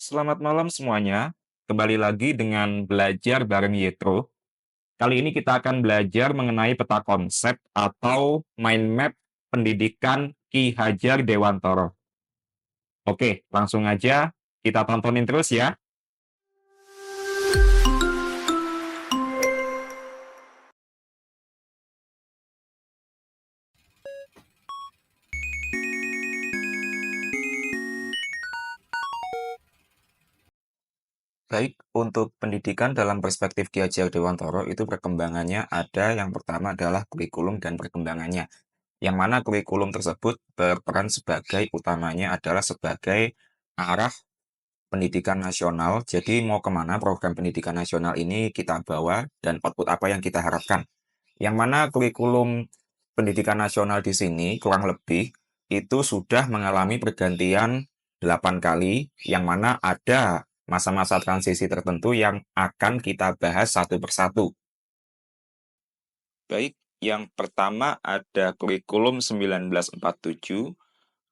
Selamat malam semuanya. Kembali lagi dengan belajar bareng Yetro. Kali ini kita akan belajar mengenai peta konsep atau mind map pendidikan Ki Hajar Dewantoro. Oke, langsung aja kita tontonin terus ya. Baik, untuk pendidikan dalam perspektif Ki Hajar Dewantoro itu perkembangannya ada yang pertama adalah kurikulum dan perkembangannya. Yang mana kurikulum tersebut berperan sebagai utamanya adalah sebagai arah pendidikan nasional. Jadi mau kemana program pendidikan nasional ini kita bawa dan output apa yang kita harapkan. Yang mana kurikulum pendidikan nasional di sini kurang lebih itu sudah mengalami pergantian 8 kali, yang mana ada masa-masa transisi tertentu yang akan kita bahas satu persatu. Baik, yang pertama ada kurikulum 1947,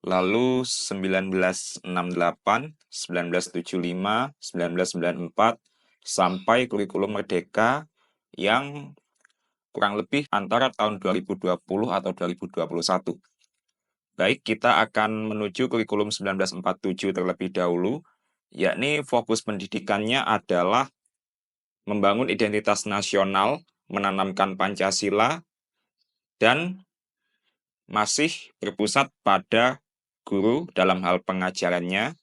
lalu 1968, 1975, 1994, sampai kurikulum Merdeka yang kurang lebih antara tahun 2020 atau 2021. Baik, kita akan menuju kurikulum 1947 terlebih dahulu, yakni fokus pendidikannya adalah membangun identitas nasional, menanamkan Pancasila, dan masih berpusat pada guru dalam hal pengajarannya,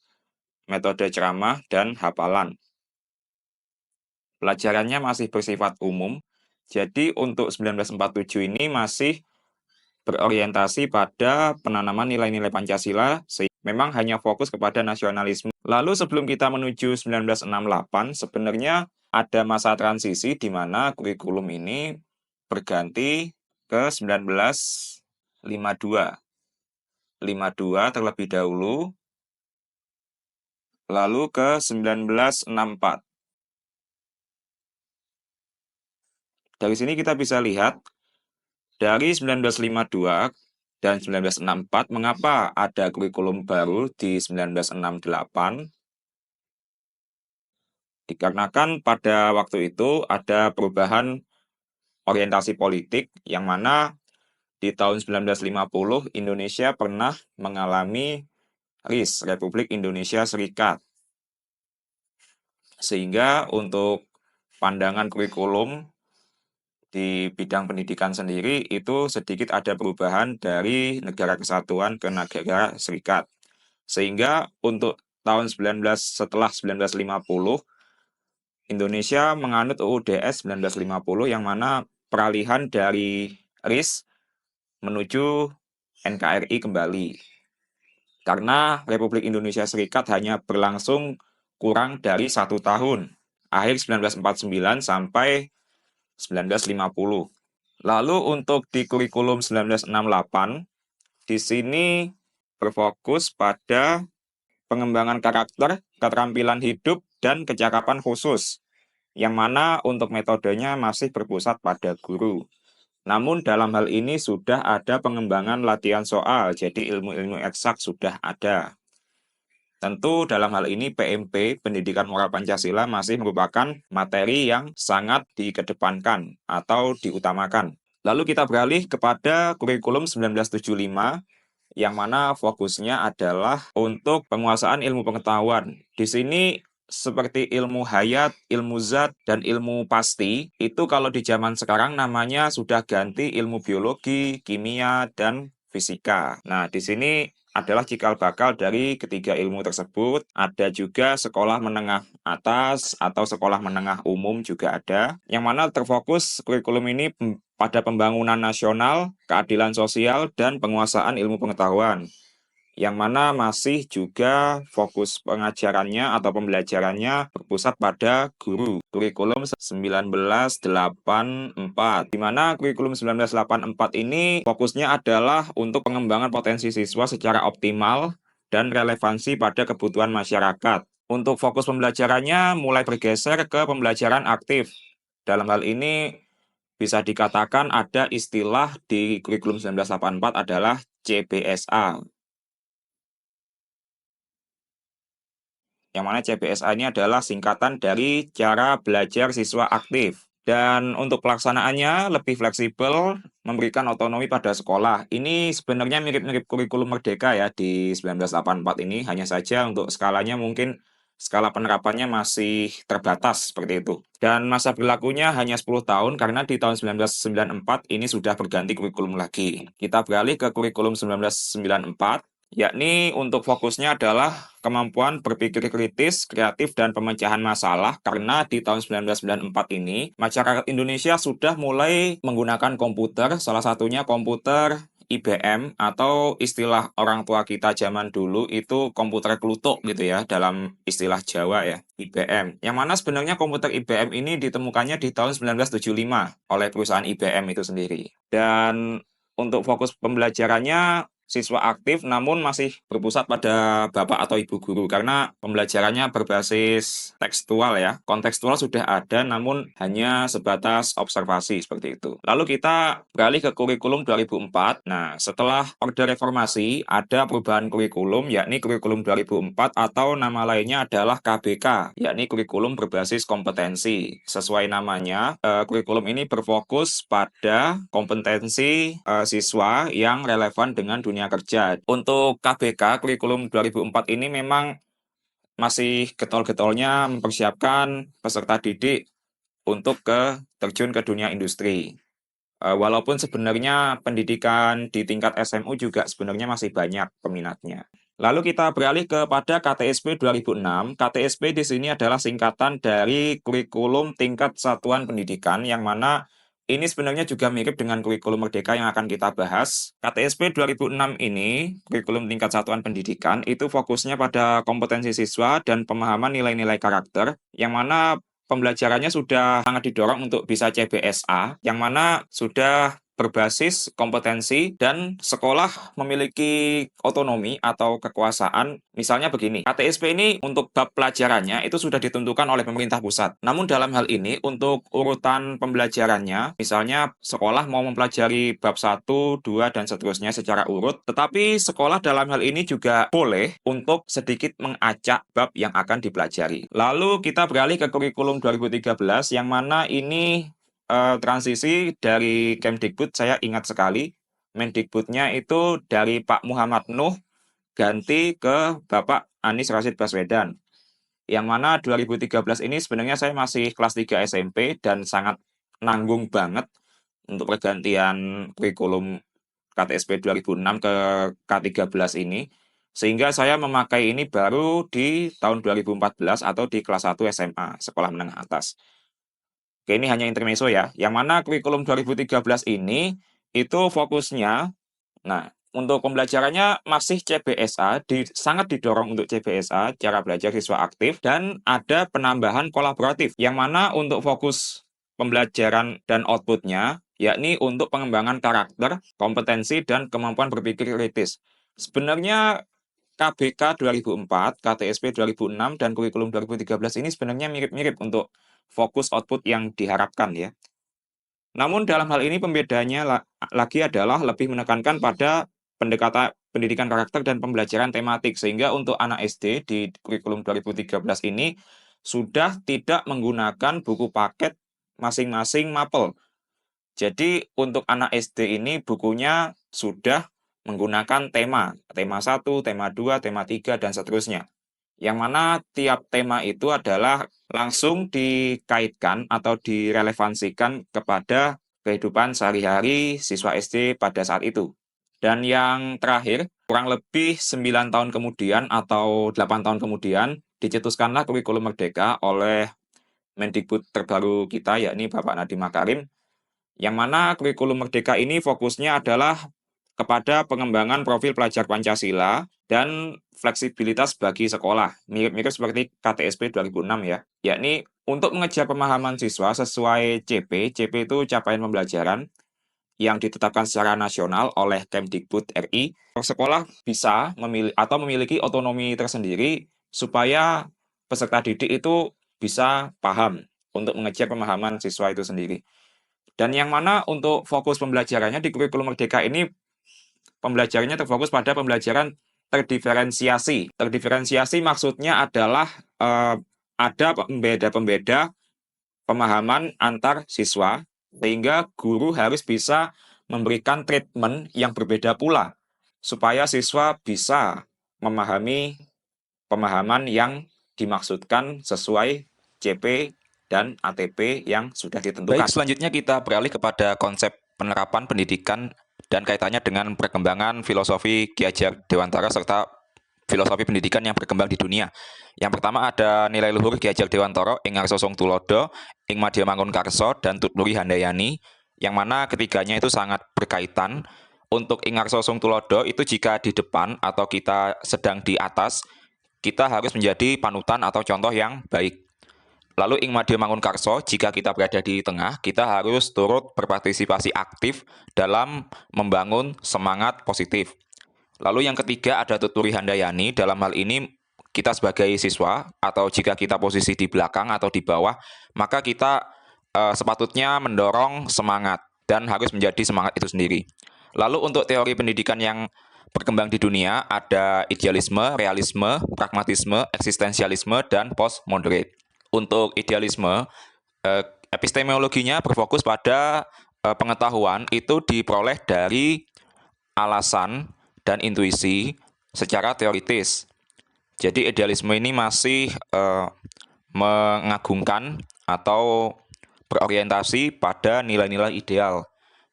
metode ceramah, dan hafalan. Pelajarannya masih bersifat umum, jadi untuk 1947 ini masih berorientasi pada penanaman nilai-nilai Pancasila, memang hanya fokus kepada nasionalisme. Lalu sebelum kita menuju 1968, sebenarnya ada masa transisi di mana kurikulum ini berganti ke 1952. 52 terlebih dahulu, lalu ke 1964. Dari sini kita bisa lihat, dari 1952 dan 1964, mengapa ada kurikulum baru di 1968? Dikarenakan pada waktu itu ada perubahan orientasi politik, yang mana di tahun 1950 Indonesia pernah mengalami RIS, Republik Indonesia Serikat. Sehingga untuk pandangan kurikulum di bidang pendidikan sendiri itu sedikit ada perubahan dari negara kesatuan ke negara serikat. Sehingga untuk tahun setelah 1950, Indonesia menganut UUDS 1950 yang mana peralihan dari RIS menuju NKRI kembali. Karena Republik Indonesia Serikat hanya berlangsung kurang dari 1 tahun, akhir 1949 sampai 1950. Lalu untuk di kurikulum 1968, di sini berfokus pada pengembangan karakter, keterampilan hidup, dan kecakapan khusus, yang mana untuk metodenya masih berpusat pada guru. Namun dalam hal ini sudah ada pengembangan latihan soal, jadi ilmu-ilmu eksak sudah ada. Tentu dalam hal ini PMP, Pendidikan Moral Pancasila, masih merupakan materi yang sangat dikedepankan atau diutamakan. Lalu kita beralih kepada kurikulum 1975, yang mana fokusnya adalah untuk penguasaan ilmu pengetahuan. Di sini seperti ilmu hayat, ilmu zat, dan ilmu pasti, itu kalau di zaman sekarang namanya sudah ganti ilmu biologi, kimia, dan fisika. Nah, di sini adalah cikal bakal dari ketiga ilmu tersebut. Ada juga sekolah menengah atas atau sekolah menengah umum juga ada, yang mana terfokus kurikulum ini pada pembangunan nasional, keadilan sosial, dan penguasaan ilmu pengetahuan, yang mana masih juga fokus pengajarannya atau pembelajarannya berpusat pada guru. Kurikulum 1984, di mana kurikulum 1984 ini fokusnya adalah untuk pengembangan potensi siswa secara optimal dan relevansi pada kebutuhan masyarakat. Untuk fokus pembelajarannya mulai bergeser ke pembelajaran aktif. Dalam hal ini bisa dikatakan ada istilah di kurikulum 1984 adalah CBSA. yang mana CBSA ini adalah singkatan dari Cara Belajar Siswa Aktif. Dan untuk pelaksanaannya lebih fleksibel, memberikan otonomi pada sekolah. Ini sebenarnya mirip-mirip kurikulum Merdeka ya di 1984 ini, hanya saja untuk skalanya mungkin skala penerapannya masih terbatas seperti itu. Dan masa berlakunya hanya 10 tahun karena di tahun 1994 ini sudah berganti kurikulum lagi. Kita beralih ke kurikulum 1994, yakni untuk fokusnya adalah kemampuan berpikir kritis, kreatif, dan pemecahan masalah karena di tahun 1994 ini masyarakat Indonesia sudah mulai menggunakan komputer, salah satunya komputer IBM atau istilah orang tua kita zaman dulu itu komputer kluthuk gitu ya dalam istilah Jawa ya, IBM. Yang mana sebenarnya komputer IBM ini ditemukannya di tahun 1975 oleh perusahaan IBM itu sendiri. Dan untuk fokus pembelajarannya siswa aktif namun masih berpusat pada bapak atau ibu guru karena pembelajarannya berbasis tekstual ya. Kontekstual sudah ada namun hanya sebatas observasi seperti itu. Lalu kita beralih ke kurikulum 2004. Nah, setelah Orde Reformasi ada perubahan kurikulum yakni kurikulum 2004 atau nama lainnya adalah KBK, yakni kurikulum berbasis kompetensi. Sesuai namanya, kurikulum ini berfokus pada kompetensi siswa yang relevan dengan dunia kerja. Untuk KBK, kurikulum 2004 ini memang masih getol-getolnya mempersiapkan peserta didik untuk terjun ke dunia industri. Walaupun sebenarnya pendidikan di tingkat SMU juga sebenarnya masih banyak peminatnya. Lalu kita beralih kepada KTSP 2006. KTSP di sini adalah singkatan dari kurikulum tingkat satuan pendidikan yang mana ini sebenarnya juga mirip dengan kurikulum Merdeka yang akan kita bahas. KTSP 2006 ini, kurikulum tingkat satuan pendidikan, itu fokusnya pada kompetensi siswa dan pemahaman nilai-nilai karakter, yang mana pembelajarannya sudah sangat didorong untuk bisa CBSA, yang mana sudah berbasis kompetensi dan sekolah memiliki otonomi atau kekuasaan. Misalnya begini, KTSP ini untuk bab pelajarannya itu sudah ditentukan oleh pemerintah pusat. Namun dalam hal ini untuk urutan pembelajarannya, misalnya sekolah mau mempelajari bab 1, 2, dan seterusnya secara urut, tetapi sekolah dalam hal ini juga boleh untuk sedikit mengacak bab yang akan dipelajari. Lalu kita beralih ke kurikulum 2013 yang mana ini transisi dari Kemdikbud. Saya ingat sekali, Mendikbudnya itu dari Pak Muhammad Nuh ganti ke Bapak Anies Rashid Baswedan. Yang mana 2013 ini sebenarnya saya masih kelas 3 SMP dan sangat nanggung banget untuk pergantian kurikulum KTSP 2006 ke K13 ini. Sehingga saya memakai ini baru di tahun 2014 atau di kelas 1 SMA, sekolah menengah atas. Oke, ini hanya intermezzo ya. Yang mana kurikulum 2013 ini itu fokusnya, nah, untuk pembelajarannya masih CBSA, sangat didorong untuk CBSA, cara belajar siswa aktif, dan ada penambahan kolaboratif, yang mana untuk fokus pembelajaran dan outputnya, yakni untuk pengembangan karakter, kompetensi, dan kemampuan berpikir kritis. Sebenarnya KBK 2004, KTSP 2006, dan kurikulum 2013 ini sebenarnya mirip-mirip untuk fokus output yang diharapkan ya. Namun dalam hal ini pembedanya lagi adalah lebih menekankan pada pendekatan pendidikan karakter dan pembelajaran tematik, sehingga untuk anak SD di kurikulum 2013 ini sudah tidak menggunakan buku paket masing-masing mapel. Jadi untuk anak SD ini bukunya sudah menggunakan tema 1, tema 2, tema 3, dan seterusnya. Yang mana tiap tema itu adalah langsung dikaitkan atau direlevansikan kepada kehidupan sehari-hari siswa SD pada saat itu. Dan yang terakhir, kurang lebih 9 tahun kemudian atau 8 tahun kemudian, dicetuskanlah kurikulum Merdeka oleh Mendikbud terbaru kita, yakni Bapak Nadiem Makarim, yang mana kurikulum Merdeka ini fokusnya adalah kepada pengembangan profil pelajar Pancasila dan fleksibilitas bagi sekolah, mirip-mirip seperti KTSP 2006 ya, yakni untuk mengejar pemahaman siswa sesuai CP. CP itu capaian pembelajaran yang ditetapkan secara nasional oleh Kemdikbud RI. Sekolah bisa memilih atau memiliki otonomi tersendiri supaya peserta didik itu bisa paham untuk mengejar pemahaman siswa itu sendiri. Dan yang mana untuk fokus pembelajarannya di kurikulum Merdeka ini, pembelajarannya terfokus pada pembelajaran terdiferensiasi. Terdiferensiasi maksudnya adalah ada pembeda-pembeda pemahaman antar siswa, sehingga guru harus bisa memberikan treatment yang berbeda pula, supaya siswa bisa memahami pemahaman yang dimaksudkan sesuai CP dan ATP yang sudah ditentukan. Baik, selanjutnya kita beralih kepada konsep penerapan pendidikan dan kaitannya dengan perkembangan filosofi Ki Hajar Dewantara serta filosofi pendidikan yang berkembang di dunia. Yang pertama ada nilai luhur Ki Hajar Dewantara ing Arsa Tulodo, ing Madya Mangunkarso dan Tutmuri Handayani, yang mana ketiganya itu sangat berkaitan. Untuk ing Arsa Tulodo itu jika di depan atau kita sedang di atas, kita harus menjadi panutan atau contoh yang baik. Lalu ing Madya Mangunkarso, jika kita berada di tengah, kita harus turut berpartisipasi aktif dalam membangun semangat positif. Lalu yang ketiga ada Tutmuri Handayani, dalam hal ini kita sebagai siswa atau jika kita posisi di belakang atau di bawah, maka kita sepatutnya mendorong semangat dan harus menjadi semangat itu sendiri. Lalu untuk teori pendidikan yang berkembang di dunia ada idealisme, realisme, pragmatisme, eksistensialisme, dan postmoderate. Untuk idealisme, epistemologinya berfokus pada pengetahuan itu diperoleh dari alasan dan intuisi secara teoritis. Jadi idealisme ini masih mengagungkan atau berorientasi pada nilai-nilai ideal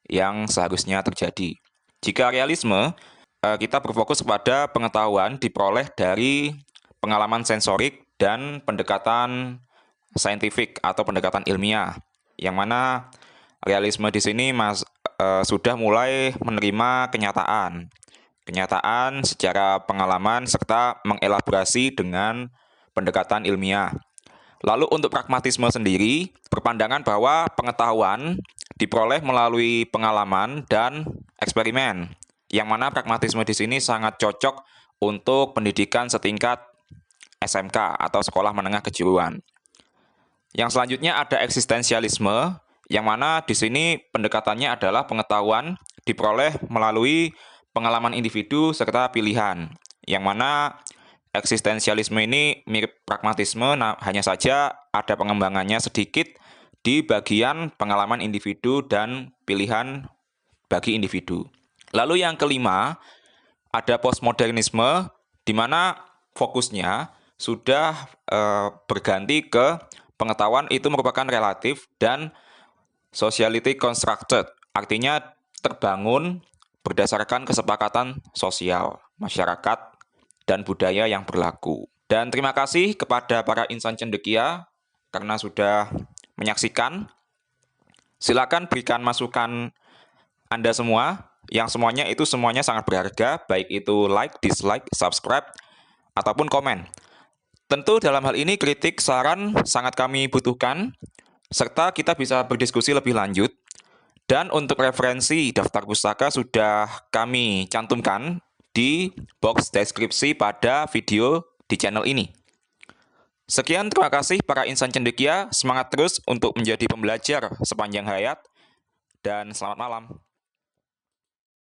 yang seharusnya terjadi. Jika realisme, kita berfokus kepada pengetahuan diperoleh dari pengalaman sensorik dan pendekatan saintifik atau pendekatan ilmiah, yang mana realisme di sini sudah mulai menerima kenyataan secara pengalaman serta mengelaborasi dengan pendekatan ilmiah. Lalu untuk pragmatisme sendiri berpandangan bahwa pengetahuan diperoleh melalui pengalaman dan eksperimen, yang mana pragmatisme di sini sangat cocok untuk pendidikan setingkat SMK atau sekolah menengah kejuruan. Yang selanjutnya ada eksistensialisme, yang mana di sini pendekatannya adalah pengetahuan diperoleh melalui pengalaman individu serta pilihan. Yang mana eksistensialisme ini mirip pragmatisme, hanya saja ada pengembangannya sedikit di bagian pengalaman individu dan pilihan bagi individu. Lalu yang kelima, ada postmodernisme, di mana fokusnya sudah berganti ke pengetahuan itu merupakan relatif dan sociality constructed, artinya terbangun berdasarkan kesepakatan sosial, masyarakat, dan budaya yang berlaku. Dan terima kasih kepada para insan cendekia karena sudah menyaksikan. Silakan berikan masukan Anda semua, yang semuanya sangat berharga, baik itu like, dislike, subscribe, ataupun komen. Tentu dalam hal ini kritik, saran sangat kami butuhkan, serta kita bisa berdiskusi lebih lanjut. Dan untuk referensi daftar pustaka sudah kami cantumkan di box deskripsi pada video di channel ini. Sekian, terima kasih para insan cendekia, semangat terus untuk menjadi pembelajar sepanjang hayat, dan selamat malam.